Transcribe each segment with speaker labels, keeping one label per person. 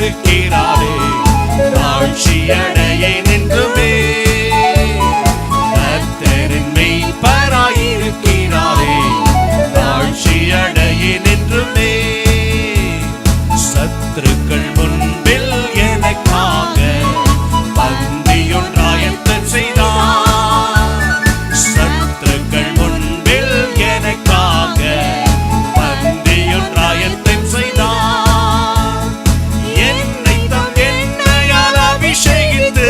Speaker 1: இருக்கிறாரே, தாழ்ச்சியடையேன் என்றுமே. கர்த்தரின் மெய்ப்பராயிருக்கிறாரே, தாழ்ச்சியடையேன் என்றுமே. சத்துருக்கள் முன்பில் எனக்காக பந்தியொன்றாயத்தம் செய்தார். சத்துருக்கள் முன்பில் எனக்காக பந்தியொன்றாயத்தம் செய்தார். என்னை தம் எண்ணெயால் அபிஷேகித்து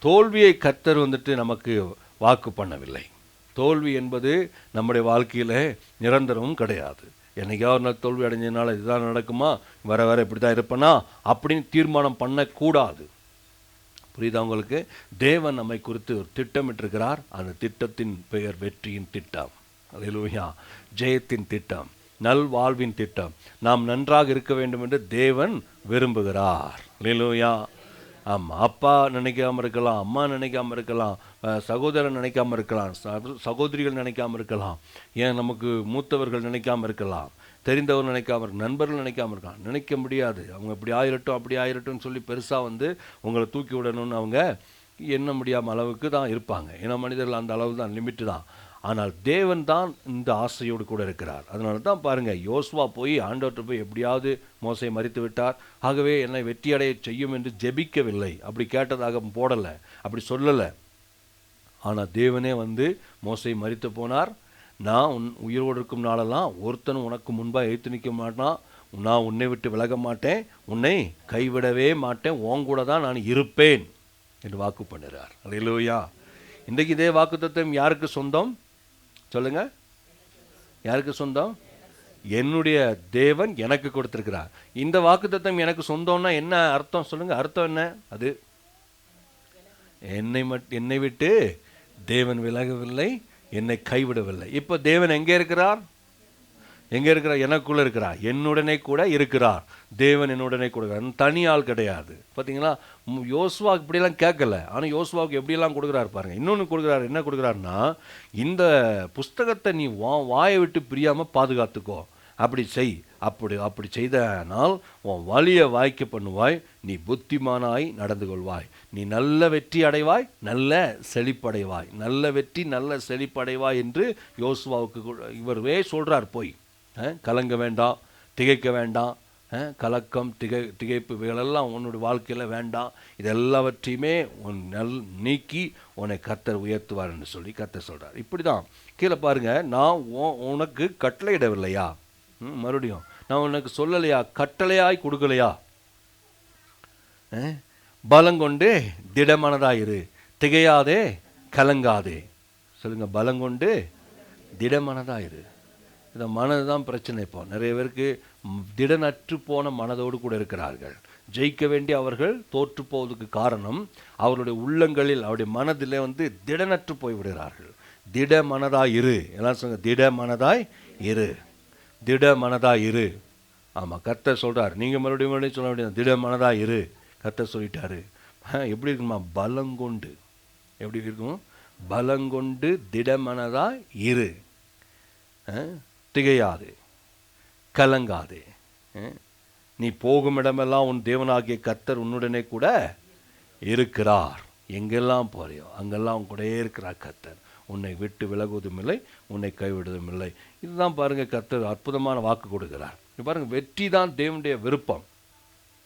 Speaker 2: தோல்வியை கர்த்தர் நமக்கு வாக்கு பண்ணவில்லை. தோல்வி என்பது நம்முடைய வாழ்க்கையில் நிரந்தரமும் கிடையாது. என்னைக்காவது ஒரு நாள் தோல்வி அடைஞ்சதுனால இதுதான் நடக்குமா, வர இப்படி தான் இருப்பேனா அப்படின்னு தீர்மானம் பண்ணக்கூடாது. புரியுதா உங்களுக்கு? தேவன் நம்மை குறித்து ஒரு திட்டமிட்டிருக்கிறார். அந்த திட்டத்தின் பெயர் வெற்றியின் திட்டம். அல்லேலூயா. ஜெயத்தின் திட்டம், நல்வாழ்வின் திட்டம். நாம் நன்றாக இருக்க வேண்டும் என்று தேவன் விரும்புகிறார். அல்லேலூயா. ஆமாம், அப்பா நினைக்காமல் இருக்கலாம், அம்மா நினைக்காமல் இருக்கலாம், சகோதரன் நினைக்காமல் இருக்கலாம், சகோதரிகள் நினைக்காமல் இருக்கலாம், ஏன் நமக்கு மூத்தவர்கள் நினைக்காமல் இருக்கலாம், தெரிந்தவர் நினைக்காமல் இருக்கலாம், நண்பர்கள் நினைக்காமல் இருக்கலாம். நினைக்க முடியாது. அவங்க இப்படி ஆயிரட்டும் அப்படி ஆயிரட்டும்னு சொல்லி பெருசாக உங்களை தூக்கி விடணும்னு அவங்க எண்ண முடியாமல் அளவுக்கு தான் இருப்பாங்க. ஏன்னா மனிதர்கள் அந்த அளவு தான், லிமிட்டு தான். ஆனால் தேவன் தான் இந்த ஆசையோடு கூட இருக்கிறார். அதனால தான் பாருங்கள், யோசுவா போய் ஆண்டவர்கிட்ட போய் எப்படியாவது மோசையை மறித்து விட்டார், ஆகவே என்னை வெற்றியடைய செய்யும் என்று ஜெபிக்கவில்லை. அப்படி கேட்டதாக போடலை, அப்படி சொல்லலை. ஆனால் தேவனே மோசையை மறித்து போனார். நான் உயிரோடு இருக்கும் நாளெல்லாம் ஒருத்தனும் உனக்கு முன்பாக எழுத்து நிற்க மாட்டான், நான் உன்னை விட்டு விலக மாட்டேன், உன்னை கைவிடவே மாட்டேன், உன் கூட தான் நான் இருப்பேன் என்று வாக்கு பண்ணுறார். அல்லேலூயா. இன்றைக்கு இதே வாக்குத்தத்தம் யாருக்கு சொந்தம் சொல்லுங்க? யாருக்கு சொந்தம்? என்னுடைய தேவன் எனக்கு கொடுத்திருக்கிறார். இந்த வாக்குத்தத்தம் எனக்கு சொந்தம்னா என்ன அர்த்தம் சொல்லுங்க? அர்த்தம் என்ன? அது என்னை விட்டு தேவன் விலகவில்லை, என்னை கைவிடவில்லை. இப்போ தேவன் எங்கே இருக்கிறார்? எங்கே இருக்கிறார்? எனக்குள்ளே இருக்கிறார், என்னுடனே கூட இருக்கிறார். தேவன் என்னுடனே கொடுக்குறார், தனி ஆள் கிடையாது. பார்த்தீங்களா? யோசுவாவுக்கு இப்படியெல்லாம் கேட்கல, ஆனால் யோசுவாவுக்கு எப்படியெல்லாம் கொடுக்குறாரு பாருங்கள். இன்னொன்று கொடுக்குறாரு. என்ன கொடுக்குறாருன்னா, இந்த புஸ்தகத்தை நீ வாயை விட்டு பிரியாமல் பாதுகாத்துக்கோ, அப்படி செய். அப்படி செய்தனால் உன் வழியை வாய்க்க பண்ணுவாய், நீ புத்திமானாய் நடந்து கொள்வாய், நீ நல்ல வெற்றி அடைவாய், நல்ல செழிப்படைவாய். நல்ல வெற்றி நல்ல செழிப்படைவாய் என்று யோசுவாவுக்கு இவரே சொல்கிறார். போய் கலங்க வேண்டாம், திகைக்க வேண்டாம், கலக்கம் திகைப்பு இவைகளெல்லாம் உன்னுடைய வாழ்க்கையில் வேண்டாம். இதெல்லாவற்றையுமே நீக்கி உன்னை கர்த்தர் உயர்த்துவார் என்று சொல்லி கர்த்தர் சொல்கிறார். இப்படி தான் கீழே பாருங்கள், நான் உனக்கு கட்டளையிடவில்லையா? மறுபடியும் நான் உனக்கு சொல்லலையா? கட்டளையாய் கொடுக்கலையா? பலங்கொண்டு திடமனதாயிரு, திகையாதே, கலங்காதே. சொல்லுங்க, பலங்கொண்டு திடமனதாயிரு. இந்த மனது தான் பிரச்சனை. இப்போ நிறைய பேருக்கு திடனற்று போன மனதோடு கூட இருக்கிறார்கள். ஜெயிக்க வேண்டிய அவர்கள் தோற்று போவதுக்கு காரணம் அவருடைய உள்ளங்களில், அவருடைய மனதில் திடனற்று போய் விடுகிறார்கள். திட மனதாய் இரு. எல்லாம் சொல்லுங்க, திட மனதாய் இரு, திட மனதாய் இரு. ஆமாம், கர்த்தர் சொல்கிறார். நீங்கள் மறுபடியும் சொல்ல வேண்டியது, திட மனதாய் இரு. கர்த்தர் சொல்லிட்டாரு. எப்படி இருக்குமா? பலங்கொண்டு. எப்படி இருக்கும்? பலங்கொண்டு திடமனதாய் இரு, திகையாதே, கலங்காதே. நீ போகும் இடமெல்லாம் உன் தேவனாகிய கர்த்தர் உன்னுடனே கூட இருக்கிறார். எங்கெல்லாம் போறியோ அங்கெல்லாம் உன் கூடயே இருக்கிறார் கர்த்தர். உன்னை விட்டு விலகுவதும் இல்லை, உன்னை கைவிடுவதும் இல்லை. இதுதான் பாருங்கள், கர்த்தர் அற்புதமான வாக்கு கொடுக்கிறார். பாருங்கள், வெற்றி தான் தேவனுடைய விருப்பம்.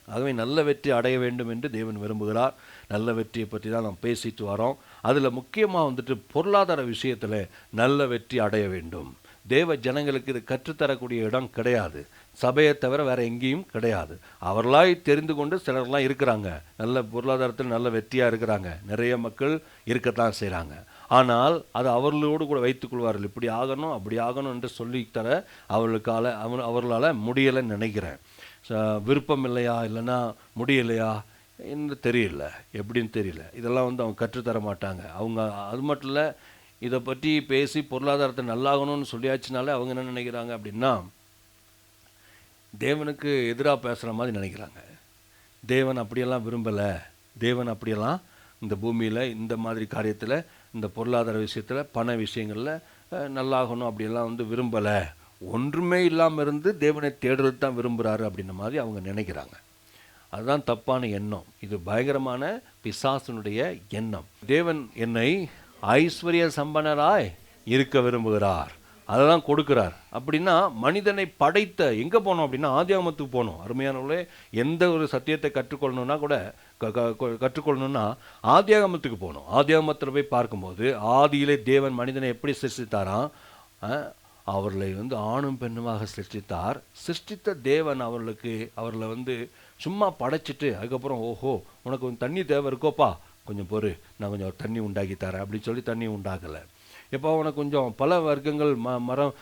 Speaker 2: ஆகவே நல்ல வெற்றி அடைய வேண்டும் என்று தேவன் விரும்புகிறார். நல்ல வெற்றியை பற்றி தான் நாம் பேசிட்டு வரோம். அதில் முக்கியமாக பொருளாதார விஷயத்தில் நல்ல வெற்றி அடைய வேண்டும். தேவ ஜனங்களுக்கு இது கற்றுத்தரக்கூடிய இடம் கிடையாது. சபையை தவிர வேறு எங்கேயும் கிடையாது. அவர்களாய் தெரிந்து கொண்டு சிலர்லாம் இருக்கிறாங்க, நல்ல பொருளாதாரத்தில் நல்ல வெற்றியாக இருக்கிறாங்க. நிறைய மக்கள் இருக்கத்தான் செய்கிறாங்க. ஆனால் அது அவர்களோடு கூட வைத்துக்கொள்வார்கள். இப்படி ஆகணும் அப்படி ஆகணும் என்று சொல்லித்தர அவர்களால் முடியலைன்னு நினைக்கிறேன். விருப்பம் இல்லையா, இல்லைன்னா முடியலையா என்று தெரியல, எப்படின்னு தெரியல. இதெல்லாம் அவங்க கற்றுத்தர மாட்டாங்க. அவங்க அது மட்டும் இல்லை, இதை பற்றி பேசி பொருளாதாரத்தை நல்லாகணும்னு சொல்லியாச்சுனாலே அவங்க என்ன நினைக்கிறாங்க அப்படின்னா, தேவனுக்கு எதிராக பேசுகிற மாதிரி நினைக்கிறாங்க. தேவன் அப்படியெல்லாம் விரும்பலை, தேவன் அப்படியெல்லாம் இந்த பூமியில் இந்த மாதிரி காரியத்தில், இந்த பொருளாதார விஷயத்தில், பண விஷயங்களில் நல்லாகணும் அப்படியெல்லாம் விரும்பலை. ஒன்றுமே இல்லாமல் இருந்து தேவனை தேடுறது தான் விரும்புகிறாரு அப்படின்ற மாதிரி அவங்க நினைக்கிறாங்க. அதுதான் தப்பான எண்ணம். இது பயங்கரமான பிசாசனுடைய எண்ணம். தேவன் என்னை ஐஸ்வர்ய சம்பனராய் இருக்க விரும்புகிறார், அதை தான் கொடுக்குறார். அப்படின்னா மனிதனை படைத்த எங்கே போனோம் அப்படின்னா ஆதியாகமத்துக்கு போகணும். அருமையானவர்களே, எந்த ஒரு சத்தியத்தை கற்றுக்கொள்ளணுன்னா கூட கற்றுக்கொள்ளணுன்னா ஆதியாகமத்துக்கு போகணும். ஆதியாகமத்தில் போய் பார்க்கும்போது ஆதியிலே தேவன் மனிதனை எப்படி சிருஷ்டித்தாராம்? அவர்களை ஆணும் பெண்ணுமாக சிருஷ்டித்தார். சிருஷ்டித்த தேவன் அவர்களை சும்மா படைச்சிட்டு அதுக்கப்புறம், ஓஹோ உனக்கு தண்ணி தேவை இருக்கோப்பா கொஞ்சம் பொறு, நான் கொஞ்சம் தண்ணி உண்டாக்கி தரேன் அப்படின்னு சொல்லி தண்ணி உண்டாக்கலை. எப்போ உனக்கு கொஞ்சம் பல வர்க்கங்கள் மரம்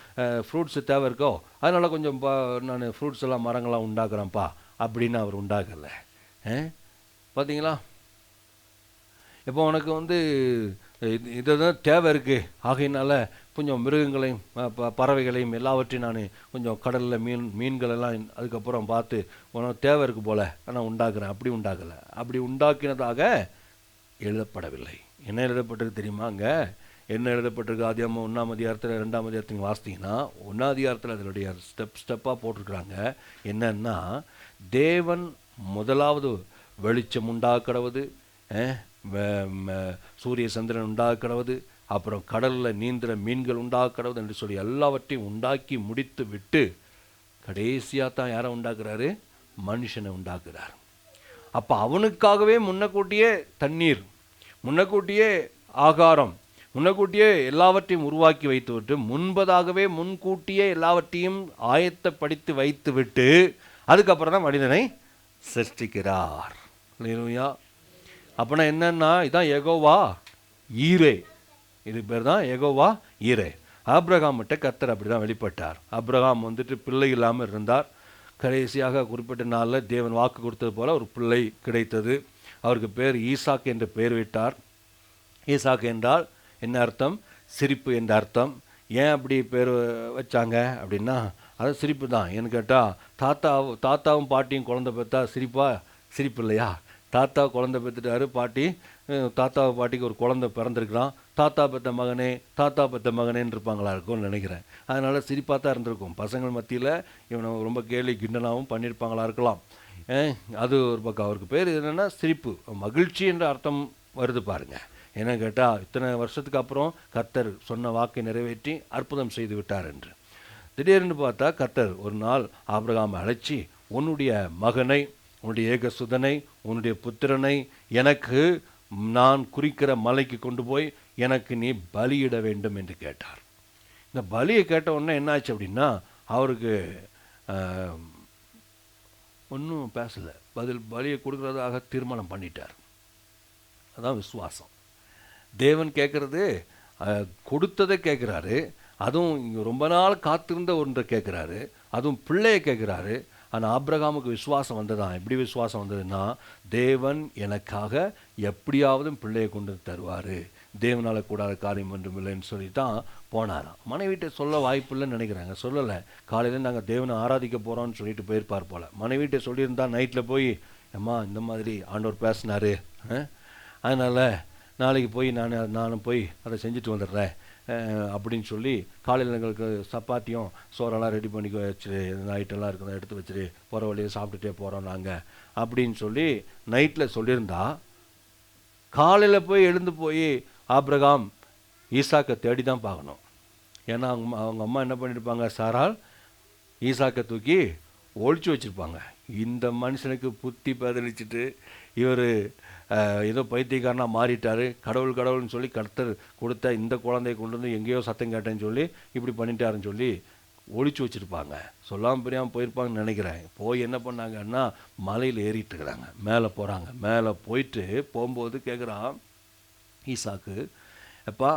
Speaker 2: ஃப்ரூட்ஸு தேவை இருக்கோ, அதனால் கொஞ்சம் நான் ஃப்ரூட்ஸ் எல்லாம் மரங்கள்லாம் உண்டாக்குறேன்ப்பா அப்படின்னு அவர் உண்டாக்கலை. பார்த்தீங்களா? இப்போ உனக்கு வந்து இதை தான் தேவை இருக்குது, ஆகையினால கொஞ்சம் மிருகங்களையும் பறவைகளையும் எல்லாவற்றையும் நான் கொஞ்சம் கடலில் மீன்களெல்லாம் அதுக்கப்புறம் பார்த்து உனக்கு தேவை இருக்குது போல் நான் உண்டாக்குறேன். அப்படி உண்டாக்கலை. அப்படி உண்டாக்கினதாக எழுதப்படவில்லை. என்ன எழுதப்பட்டிருக்கு தெரியுமா? அங்கே என்ன எழுதப்பட்டிருக்கு? ஆதியாகமம் 1ஆம் அதிகாரத்தில் 2ஆம் அதிகாரத்தில் வாசித்தீங்கன்னா 1ஆம் அதிகாரத்தில் அதனுடைய ஸ்டெப்பாக போட்டிருக்கிறாங்க. என்னன்னா, தேவன் முதலாவது வெளிச்சம் உண்டாக்கடவுது, சூரிய சந்திரன் உண்டாக்கடவுது, அப்புறம் கடலில் நீந்துற மீன்கள் உண்டாக்கடவுது என்று சொல்லி எல்லாவற்றையும் உண்டாக்கி முடித்து விட்டு கடைசியாக தான் யாரை உண்டாக்குறாரு? மனுஷனை உண்டாக்குறார். அப்போ அவனுக்காகவே முன்னக்கூட்டியே தண்ணீர், முன்னக்கூட்டியே ஆகாரம், முன்னக்கூட்டியே எல்லாவற்றையும் உருவாக்கி வைத்து விட்டு முன்பதாகவே முன்கூட்டியே எல்லாவற்றையும் ஆயத்தப்படுத்தி வைத்து விட்டு அதுக்கப்புறம் தான் மனிதனை சிருஷ்டிக்கிறார். இல்லையா? அப்போனா என்னன்னா, இதான் யெகோவா ஈரே. இது பேர் தான் யெகோவா ஈரே. ஆபிரகாம்கிட்ட கர்த்தர் அப்படி தான் வெளிப்பட்டார். ஆபிரகாம் வந்துட்டு பிள்ளை இல்லாமல் இருந்தார். கடைசியாக குறிப்பிட்ட நாளில் தேவன் வாக்கு கொடுத்தது போல் ஒரு பிள்ளை கிடைத்தது. அவருக்கு பேர் ஈசாக்கு என்று பெயர் விட்டார். ஈசாக்கு என்றால் என்ன அர்த்தம்? சிரிப்பு என்ற அர்த்தம். ஏன் அப்படி பேர் வச்சாங்க அப்படின்னா, அது சிரிப்பு தான். ஏன்னு கேட்டால், தாத்தாவும் பாட்டியும் குழந்தை பெற்றா சிரிப்பு இல்லையா? தாத்தா குழந்தை பெற்றுட்டாரு, தாத்தாவை பாட்டிக்கு ஒரு குழந்தை பிறந்திருக்கிறான், தாத்தா பெற்ற மகனேன்னு இருப்பாங்களா இருக்கும்னு நினைக்கிறேன். அதனால் சிரிப்பாக தான் இருந்திருக்கும். பசங்கள் மத்தியில் இவனை ரொம்ப கேலி கிண்டனாகவும் பண்ணியிருப்பாங்களா இருக்கலாம். அது ஒரு பக்கம். அவருக்கு பேர் என்னென்னா சிரிப்பு, மகிழ்ச்சி என்ற அர்த்தம் வருது பாருங்கள். என்ன கேட்டால், இத்தனை வருஷத்துக்கு அப்புறம் கர்த்தர் சொன்ன வாக்கை நிறைவேற்றி அற்புதம் செய்து விட்டார் என்று. திடீர்னு பார்த்தா கர்த்தர் ஒரு நாள் ஆபிரகாமை அழைச்சி, உன்னுடைய மகனை, உன்னுடைய ஏகசுதனை, உன்னுடைய புத்திரனை எனக்கு நான் குறிக்கிற மலைக்கு கொண்டு போய் எனக்கு நீ பலியிட வேண்டும் என்று கேட்டார். இந்த பலியை கேட்ட உடனே என்னாச்சு அப்படின்னா, அவருக்கு ஒன்றும் பேசலை. பலியை கொடுக்குறதாக தீர்மானம் பண்ணிட்டார். அதான் விசுவாசம். தேவன் கேட்குறது கொடுத்ததை கேட்குறாரு, அதுவும் இங்கே ரொம்ப நாள் காத்திருந்த ஒன்றை கேட்குறாரு, அதுவும் பிள்ளையை கேட்குறாரு. ஆனால் ஆபிரகாமுக்கு விசுவாசம் வந்ததான். எப்படி விசுவாசம் வந்ததுன்னா, தேவன் எனக்காக எப்படியாவது பிள்ளையை கொண்டு தருவார், தேவனால் கூடாத காரியம் ஒன்றும் இல்லைன்னு சொல்லி தான் போனாராம். மனைவிட்ட சொல்ல வாய்ப்பு இல்லைன்னு நினைக்கிறாங்க, சொல்லலை. காலையில் நாங்கள் தேவனை ஆராதிக்க போகிறோம்னு சொல்லிட்டு போயிருப்பார் போல். மனைவிட்ட சொல்லியிருந்தா நைட்டில் போய், அம்மா இந்த மாதிரி ஆண்டவர் பேசினார், அதனால் நாளைக்கு போய் நானும் போய் அதை செஞ்சுட்டு வந்துடுறேன் அப்படின்னு சொல்லி, காலையில் எங்களுக்கு சப்பாத்தியும் சோறெல்லாம் ரெடி பண்ணி வச்சுரு, நைட்டெல்லாம் இருக்கிறத எடுத்து வச்சுரு, போகிற வழியை சாப்பிட்டுட்டே போகிறோம் நாங்கள் அப்படின்னு சொல்லி நைட்டில் சொல்லியிருந்தா, காலையில் போய் எழுந்து போய் ஆபிரகாம் ஈசாக்கை தேடி தான் பார்க்கணும். ஏன்னா அவங்க அம்மா என்ன பண்ணியிருப்பாங்க, சாரால் ஈசாக்கை தூக்கி ஒழிச்சு வச்சுருப்பாங்க. இந்த மனுஷனுக்கு புத்தி பதிலிச்சுட்டு இவர் ஏதோ பைத்தியக்காரனாக மாறிட்டார், கடவுள்னு சொல்லி கர்த்தர் கொடுத்த இந்த குழந்தையை கொண்டு வந்து எங்கேயோ சத்தம் கேட்டேன்னு சொல்லி இப்படி பண்ணிட்டாருன்னு சொல்லி ஒழிச்சு வச்சுருப்பாங்க. சொல்லாமல் புரியாமல் போயிருப்பாங்கன்னு நினைக்கிறேன். போய் என்ன பண்ணாங்கன்னா, மலையில் ஏறிட்டு இருக்கிறாங்க, மேலே போகிறாங்க. மேலே போயிட்டு போகும்போது கேட்குறான் ஈசாக்கு, எப்பா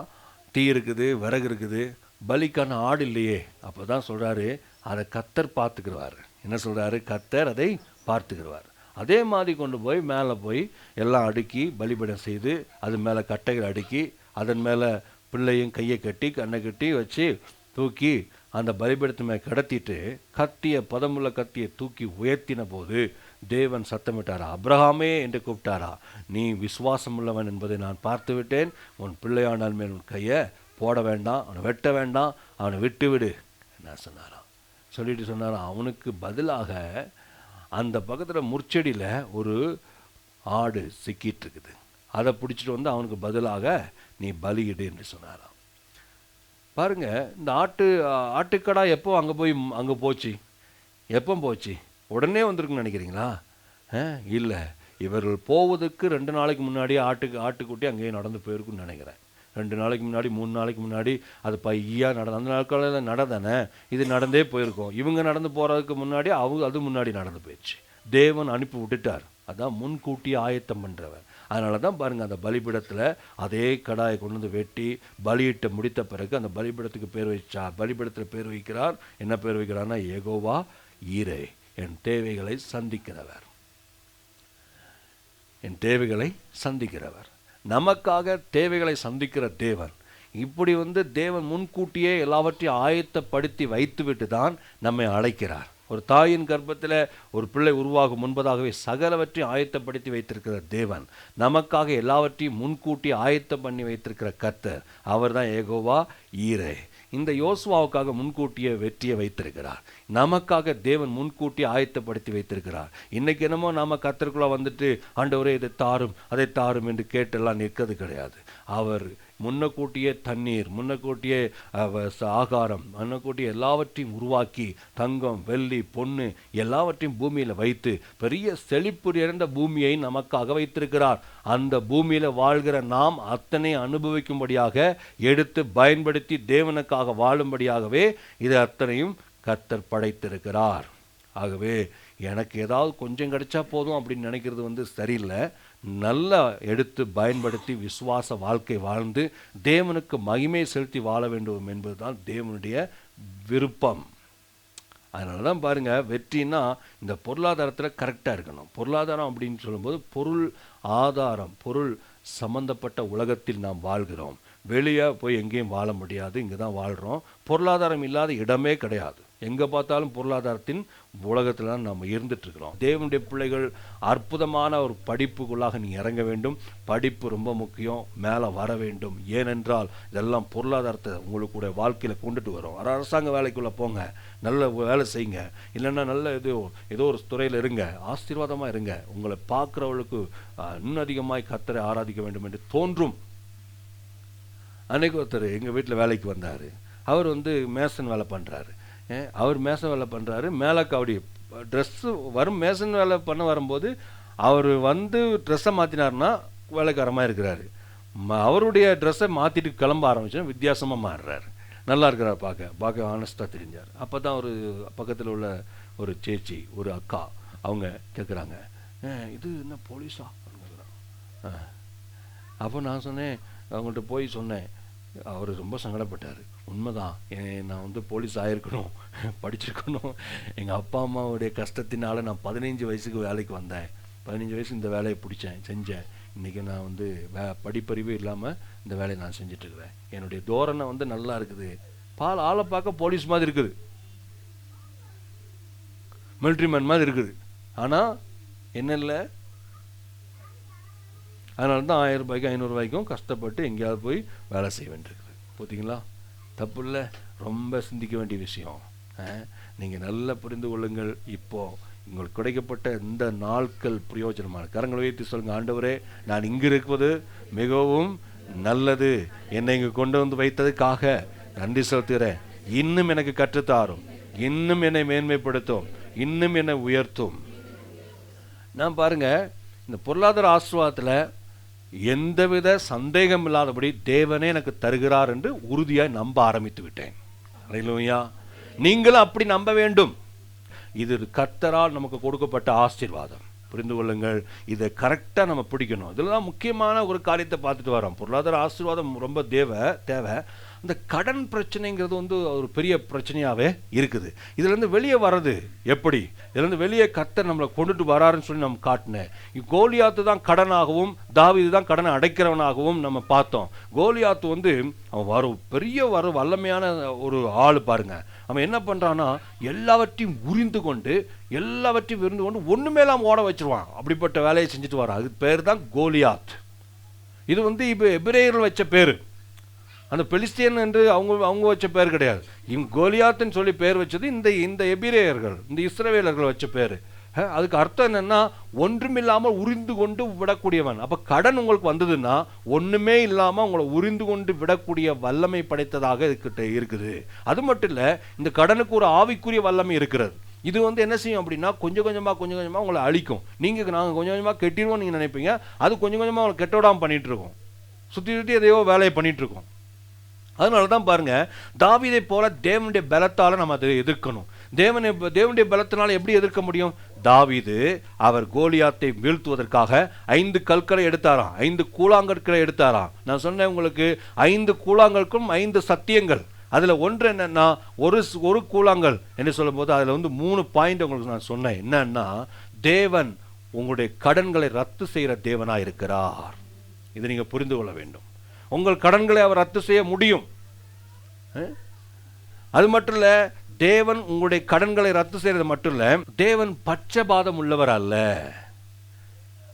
Speaker 2: தீ இருக்குது, விறகு இருக்குது, பலிக்கான ஆடு இல்லையே. அப்போ தான் சொல்கிறாரு, அதை கர்த்தர் பார்த்துக்கிடுவார். என்ன சொல்கிறாரு? கர்த்தர் அதை பார்த்துக்கிடுவார். அதே மாதிரி கொண்டு போய் மேலே போய் எல்லாம் அடுக்கி பலிபீடம் செய்து, அது மேலே கட்டைகள் அடுக்கி, அதன் மேலே பிள்ளையும் கையை கட்டி கண்ணை கட்டி வச்சு தூக்கி அந்த பலிபீடத்து மேலே கடத்திட்டு பதமுள்ள கத்தியை தூக்கி உயர்த்தின போது தேவன் சத்தமிட்டாரா, அப்ரஹாமே என்று கூப்பிட்டாரா, நீ விசுவாசம் உள்ளவன் என்பதை நான் பார்த்து விட்டேன், உன் பிள்ளையானால் மேல் உன் கையை போட வேண்டாம், அவனை வெட்ட வேண்டாம், அவனை விட்டு விடு என்ன சொன்னாராம். சொல்லிட்டு சொன்னாராம், அவனுக்கு பதிலாக அந்த பக்கத்தில் முற்செடியில் ஒரு ஆடு சிக்கிட்டு இருக்குது, அதை பிடிச்சிட்டு வந்து அவனுக்கு பதிலாக நீ பலியிடு என்று சொன்னாராம். பாருங்க, இந்த ஆட்டுக்கடா எப்போ அங்கே போச்சு? எப்போ போச்சு? உடனே வந்திருக்குன்னு நினைக்கிறீங்களா? இல்லை, இவர்கள் போவதற்கு 2 நாளைக்கு முன்னாடி ஆட்டுக்குட்டி அங்கேயே நடந்து போயிருக்குன்னு நினைக்கிறேன். 2 நாளைக்கு முன்னாடி 3 நாளைக்கு முன்னாடி அது பையா அந்த நாட்களில் நடந்தானே, இது நடந்தே போயிருக்கோம். இவங்க நடந்து போகிறதுக்கு முன்னாடி அது முன்னாடி நடந்து போயிடுச்சு. தேவன் அனுப்பி விட்டுட்டார். அதான் முன்கூட்டி ஆயத்தம் பண்ணுறவர். அதனால தான் பாருங்கள், அந்த பலிபீடத்தில் அதே கடாயை கொண்டு வந்து வெட்டி பலியிட்டு முடித்த பிறகு அந்த பலிபீடத்துக்கு பேர் வச்சா, பலிபீடத்தில் பேர் வைக்கிறார். என்ன பேர் வைக்கிறார்னா, யெகோவா ஈரே, என் தேவைகளை சந்திக்கிறவர், என் தேவைகளை சந்திக்கிறவர். நமக்காக தேவைகளை சந்திக்கிற தேவன். இப்படி தேவன் முன்கூட்டியே எல்லாவற்றையும் ஆயத்தப்படுத்தி வைத்துவிட்டு தான் நம்மை அழைக்கிறார். ஒரு தாயின் கர்ப்பத்தில் ஒரு பிள்ளை உருவாகும் முன்பதாகவே சகலவற்றையும் ஆயத்தப்படுத்தி வைத்திருக்கிற தேவன், நமக்காக எல்லாவற்றையும் முன்கூட்டி ஆயத்தம் பண்ணி வைத்திருக்கிற கர்த்தர், அவர் தான் யெகோவா ஈரே. இந்த யோசுவாவுக்காக முன்கூட்டிய வெற்றியை வைத்திருக்கிறார். நமக்காக தேவன் முன்கூட்டி ஆயத்தப்படுத்தி வைத்திருக்கிறார். இன்னைக்கு என்னமோ நாம கர்த்தருக்குள்ள ஆண்டவரே இதை தாரும் அதை தாரும் என்று கேட்டெல்லாம் நிற்கிறது கிடையாது. அவர் முன்னக்கூட்டியே தண்ணீர், முன்னக்கூட்டியே ஆகாரம், முன்னக்கூட்டியே எல்லாவற்றையும் உருவாக்கி தங்கம் வெள்ளி பொண்ணு எல்லாவற்றையும் பூமியில் வைத்து பெரிய செழிப்பு நிறைந்த பூமியை நமக்காக வைத்திருக்கிறார். அந்த பூமியில் வாழ்கிற நாம் அத்தனை அனுபவிக்கும்படியாக எடுத்து பயன்படுத்தி தேவனுக்காக வாழும்படியாகவே இது அத்தனையும் கர்த்தர் படைத்திருக்கிறார். ஆகவே எனக்கு ஏதாவது கொஞ்சம் கிடைச்சா போதும் அப்படின்னு நினைக்கிறது சரியில்லை. நல்லா எடுத்து பயன்படுத்தி விசுவாச வாழ்க்கை வாழ்ந்து தேவனுக்கு மகிமை செலுத்தி வாழ வேண்டும் என்பதுதான் தேவனுடைய விருப்பம். அதனால தான் பாருங்கள், வெற்றின்னா இந்த பொருளாதாரத்தில் கரெக்டாக இருக்கணும். பொருளாதாரம் அப்படின்னு சொல்லும்போது பொருள் ஆதாரம், பொருள் சம்பந்தப்பட்ட உலகத்தில் நாம் வாழ்கிறோம். வெளியே போய் எங்கேயும் வாழ முடியாது, இங்கே தான் வாழ்கிறோம். பொருளாதாரம் இல்லாத இடமே கிடையாது. எங்கே பார்த்தாலும் பொருளாதாரத்தின் உலகத்தில் தான் நம்ம இருந்துட்டுருக்கிறோம். தேவனுடைய பிள்ளைகள் அற்புதமான ஒரு படிப்புக்குள்ளாக நீங்கள் இறங்க வேண்டும். படிப்பு ரொம்ப முக்கியம், மேலே வர வேண்டும். ஏனென்றால் இதெல்லாம் பொருளாதாரத்தை உங்களுக்கு வாழ்க்கையில் கொண்டுட்டு வரும். அரசாங்க வேலைக்குள்ளே போங்க, நல்ல வேலை செய்யுங்க, இல்லைன்னா நல்ல ஏதோ ஒரு துறையில் இருங்க, ஆசீர்வாதமாக இருங்க. உங்களை பார்க்குறவளுக்கு இன்னும் அதிகமாக கர்த்தரை ஆராதிக்க வேண்டும் என்று தோன்றும். அன்னைக்கு ஒருத்தர் எங்கள் வீட்டில் வேலைக்கு வந்தார். அவர் மேசன் வேலை பண்ணுறாரு. அவர் மேசன் வேலை பண்ணுறாரு. மேலே அப்படி ட்ரெஸ்ஸு வரும், மேசன் வேலை பண்ண வரும்போது அவர் ட்ரெஸ்ஸை மாற்றினார்னா வேலைக்காரமாக இருக்கிறாரு. அவருடைய ட்ரெஸ்ஸை மாற்றிட்டு கிளம்ப ஆரம்பிச்சோன்னா வித்தியாசமாக மாறுறாரு. நல்லா இருக்கிறார், பார்க்க ஆனஸ்ட்டாக தெரிஞ்சார். அப்போ தான் ஒரு பக்கத்தில் உள்ள ஒரு சேச்சி, ஒரு அக்கா, அவங்க கேட்குறாங்க, இது என்ன போலீஸா அப்படின்னு கேட்குறாங்க. அப்போ நான் சொன்னேன், அவங்கள்ட்ட போய் சொன்னேன். அவர் ரொம்ப சங்கடப்பட்டார். உண்மைதான், நான் போலீஸ் ஆகிருக்கணும், படிச்சிருக்கணும். எங்கள் அப்பா அம்மாவுடைய கஷ்டத்தினால நான் 15 வயசுக்கு வேலைக்கு வந்தேன். 15 வயசு இந்த வேலையை பிடிச்சேன், செஞ்சேன். இன்றைக்கி நான் படிப்பறிவே இல்லாமல் இந்த வேலையை நான் செஞ்சிட்ருக்கிறேன். என்னுடைய தோரணை நல்லா இருக்குது. ஆளை பார்க்க போலீஸ் மாதிரி இருக்குது, மிலிட்ரி மேன் மாதிரி இருக்குது. ஆனால் என்ன இல்லை, அதனால தான் 1000 ரூபாய்க்கு 500 ரூபாய்க்கும் கஷ்டப்பட்டு எங்கேயாவது போய் வேலை செய்ய வேண்டியிருக்குது. பார்த்தீங்களா, தப்பு இல்லை, ரொம்ப சிந்திக்க வேண்டிய விஷயம். நீங்கள் நல்லா புரிந்து கொள்ளுங்கள். இப்போது உங்களுக்கு கிடைக்கப்பட்ட இந்த நாட்கள் பிரயோஜனமான கரங்களை உயர்த்தி சொல்லுங்கள், ஆண்டவரே நான் இங்கு இருப்பது மிகவும் நல்லது, என்னை இங்கு கொண்டு வைத்ததுக்காக நன்றி செலுத்துகிறேன். இன்னும் எனக்கு கற்றுத்தாரும், இன்னும் என்னை மேன்மைப்படுத்தும், இன்னும் என்னை உயர்த்தும். நான் பாருங்கள், இந்த பொருளாதார ஆசீர்வாதத்தில் எந்தவித சந்தேகம் இல்லாதபடி தேவனே எனக்கு தருகிறார் என்று உறுதியாய் நம்ப ஆரம்பித்து விட்டேன். அல்லேலூயா. நீங்களும் அப்படி நம்ப வேண்டும். இது கர்த்தரால் நமக்கு கொடுக்கப்பட்ட ஆசீர்வாதம். புரிந்து கொள்ளுங்கள், இதை கரெக்டாக நம்ம பிடிக்கணும். இதில் தான் முக்கியமான ஒரு காரியத்தை பார்த்துட்டு வரோம். பொருளாதார ஆசீர்வாதம் ரொம்ப தேவை. இந்த கடன் பிரச்சனைங்கிறது ஒரு பெரிய பிரச்சனையாகவே இருக்குது. இதுலேருந்து வெளியே வர்றது எப்படி, இதுலேருந்து வெளியே கர்த்தர் நம்மளை கொண்டுட்டு வராருன்னு சொல்லி நம்ம காட்டினேன். கோலியாத்து தான் கடனாகவும் தாவீது தான் கடனை அடைக்கிறவனாகவும் நம்ம பார்த்தோம். கோலியாத்து அவன் பெரிய வல்லமையான ஒரு ஆள் பாருங்க. அவன் என்ன பண்ணுறான்னா எல்லாவற்றையும் உரிந்து கொண்டு எல்லாவற்றையும் விருந்து கொண்டு ஒன்றுமே இல்லாமல் ஓட வச்சிருவான். அப்படிப்பட்ட வேலையை செஞ்சுட்டு வரான். அது பேர் தான் கோலியாத். இது இப்போ எபிரேயர்கள் வச்ச பேர். அந்த பெலிஸ்தியன் என்று அவங்க வச்ச பேர் கிடையாது. இவங்க கோலியாத்துன்னு சொல்லி பேர் வச்சது இந்த எபிரேயர்கள், இந்த இஸ்ரவேலர்கள் வச்ச பேர். அதுக்கு அர்த்தம் என்னன்னா, ஒன்றுமில்லாமல் உரிந்து கொண்டு விடக்கூடியவன். அப்போ கடன் உங்களுக்கு வந்ததுன்னா ஒன்றுமே இல்லாமல் உங்களை உரிந்து கொண்டு விடக்கூடிய வல்லமை படைத்ததாக இதுக்கிட்ட இருக்குது. அது மட்டும் இல்லை, இந்த கடனுக்கு ஒரு ஆவிக்குரிய வல்லமை இருக்கிறது. இது என்ன செய்யும் அப்படின்னா, கொஞ்சம் கொஞ்சமாக உங்களை அழிக்கும். நாங்கள் கொஞ்சம் கொஞ்சமாக கெட்டிடுவோம் நீங்கள் நினைப்பீங்க, அது கொஞ்சம் கொஞ்சமாக உங்களை கெட்டோடாமல் பண்ணிட்டு இருக்கோம். சுற்றி எதையோ வேலையை பண்ணிட்டு இருக்கோம். அதனால தான் பாருங்க, தாவீதை போல தேவனுடைய பலத்தால் நம்ம அதை எதிர்க்கணும். தேவனுடைய பலத்தினால எப்படி எதிர்க்க முடியும்? தாவீது அவர் கோலியாத்தை வீழ்த்துவதற்காக 5 கற்களை எடுத்தாராம், 5 கூழாங்கற்களை எடுத்தாராம். நான் சொன்னேன் உங்களுக்கு 5 கூழாங்கற்கும் 5 சத்தியங்கள். அதுல ஒன்று என்னன்னா, ஒரு கூழாங்கல் என்று சொல்லும் போது அதுல 3 பாயிண்ட் உங்களுக்கு நான் சொன்னேன். என்னன்னா, தேவன் உங்களுடைய கடன்களை ரத்து செய்கிற தேவனா இருக்கிறார். இதை நீங்க புரிந்து கொள்ள வேண்டும். உங்கள் கடன்களை அவர் ரத்து செய்ய முடியும். அது மட்டும் இல்ல, தேவன் உங்களுடைய கடன்களை ரத்து செய்யறது மட்டும் இல்ல, தேவன் பட்சபாதம் உள்ளவர் அல்ல.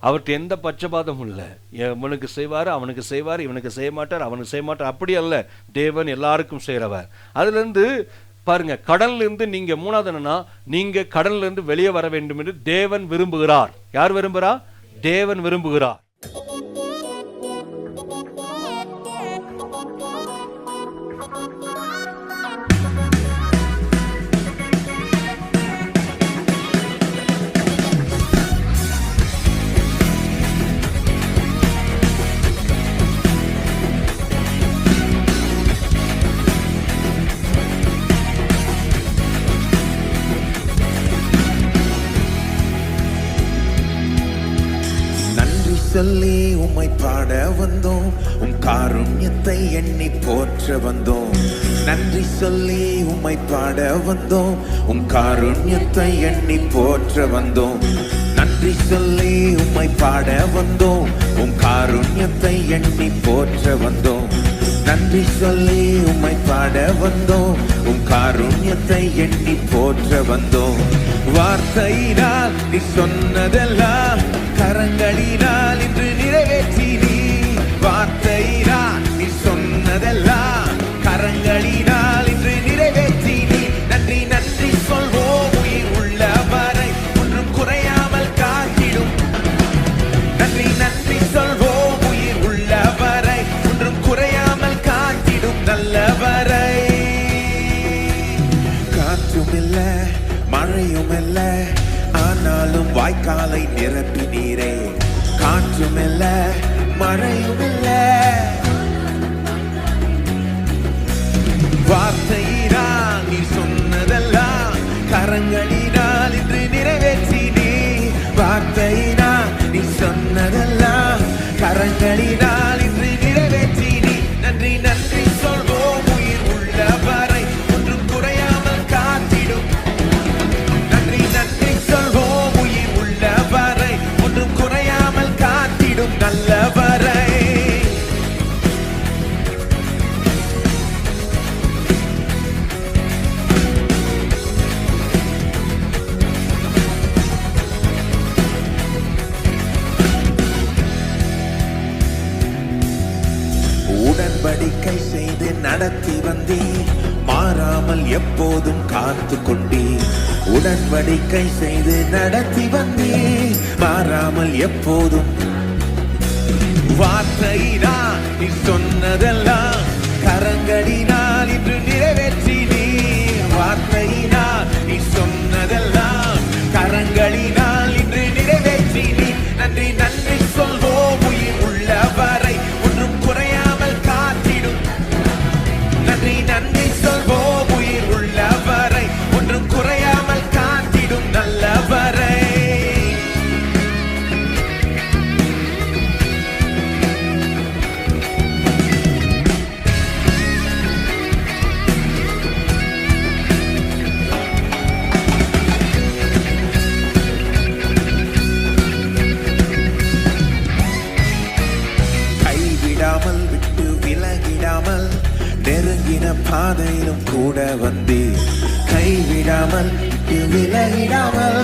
Speaker 2: அவர்கிட்ட எந்த பட்சபாதம் இல்லை. இவனுக்கு செய்வார், அவனுக்கு செய்வார், இவனுக்கு செய்ய மாட்டார், அவனுக்கு செய்ய மாட்டார், அப்படி அல்ல. தேவன் எல்லாருக்கும் செய்கிறவர். அதுல இருந்து பாருங்க, கடன்ல இருந்து நீங்க மூணாவது என்னன்னா, நீங்க கடன்ல இருந்து வெளியே வர வேண்டும் என்று தேவன் விரும்புகிறார். யார் விரும்புகிறார்? தேவன் விரும்புகிறார்.
Speaker 3: சொல்லி உம்மை பாட வந்தோம், உம் காருண்யத்தை எண்ணி போற்ற வந்தோம். நன்றி சொல்லி உம்மை பாட வந்தோம், உம் காருண்யத்தை எண்ணி போற்ற வந்தோம். நன்றி சொல்லி உம்மை பாட வந்தோம், உம் காருண்யத்தை எண்ணி போற்ற வந்தோம். நன்றி சொல்லி உம்மை பாட வந்தோம், உம் காருண்யத்தை எண்ணி போற்ற வந்தோம். வார்த்தையினால் நீ சொன்னதெல்லாம் கரங்களினால் இன்று நிறைவேற்றி நீ. வார்த்தையினால் நீ சொன்னதெல்லாம் கரங்களினால் இன்று நிறைவேற்றி நீ. நன்றி நன்றி சொல்வோம், உயிர் உள்ளவரை ஒன்றும் குறையாமல் காத்திடும். நன்றி நன்றி சொல்வோம், உயிர் உள்ளவரை ஒன்றும் குறையாமல் காத்திடும் நல்லவரை. காற்றுமில்ல மழையுமில்ல, ஆனாலும் வாய்க்காலை நிரப்பினீரே. காற்றுமில்ல மழையுமில்ல, வார்த்தையினால் நீ சொன்னதெல்லாம் கரங்களினால் இன்று நிறைவேற்றி நீ. வார்த்தையினால் நீ சொன்னதெல்லாம் கரங்களினால் இன்று நிறைவேற்றி நீ. நன்றி நன்றி சொல்வோம், உயிர் உள்ளவரை ஒன்றும் குறையாமல் காத்திடும். நன்றி நன்றி சொல்வோம், உயிர் உள்ளவரை ஒன்றும் குறையாமல் காத்திடும் நல்லவரை. உடன்படிக்கை செய்து நடத்தி வந்தீர், மாறாமல் எப்போதும் காத்து கொண்டீர். உடன்படிக்கை செய்து நடத்தி வந்தீர், மாறாமல் எப்போதும். வார்த்தையினால் நீ சொன்னதெல்லாம் கரங்களினால் இன்று நிறைவேற்றி நீ. வார்த்தையினால் நீ சொன்னதெல்லாம் கரங்களினால் இன்று நிறைவேற்றி நீ. நன்றி நன்றி சொல்வோம், உயிர் உள்ளவரை ஒன்றும் குறையாமல் காத்திடும். நன்றி நன்றி சொல்வோம், உயிர் உள்ளவரை ஒன்றும் குறையாமல் காத்திடும் நல்லவரை. கைவிடாமல் விட்டு விலகிடாமல் நெருங்கின பாதையிலும் கூட வந்தீர். கைவிடாமல் விட்டு விலகிடாமல்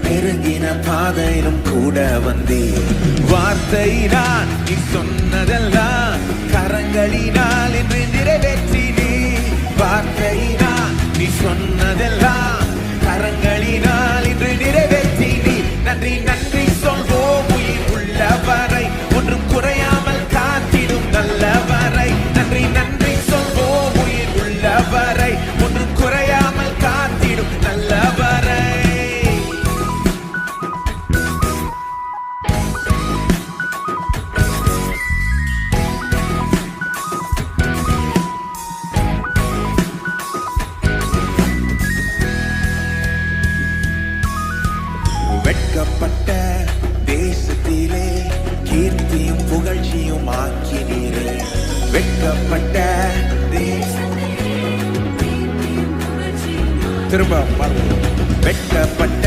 Speaker 3: நெருங்கின பாதையிலும் கூட வந்தீர். வார்த்தையினால் நீ சொன்னதெல்லாம் கரங்களினால் இன்று நிறைவேற்றி நீ. வார்த்தையினால் நீ சொன்னதெல்லாம் கரங்களினால் இன்று நிறைவேற்றி நீ. நன்றி நன்றி சொல்வோம், உயிர் உள்ளவரை ஒன்றும் குறையாமல் காத்திடும் நல்லவரை. நன்றி நன்றி சொல்வோம், உயிர் உள்ளவரை ஒன்றும் குறையாமல் காத்திடும் நல்லவரை. திரும்ப பாருங்க. வெட்கப்பட்ட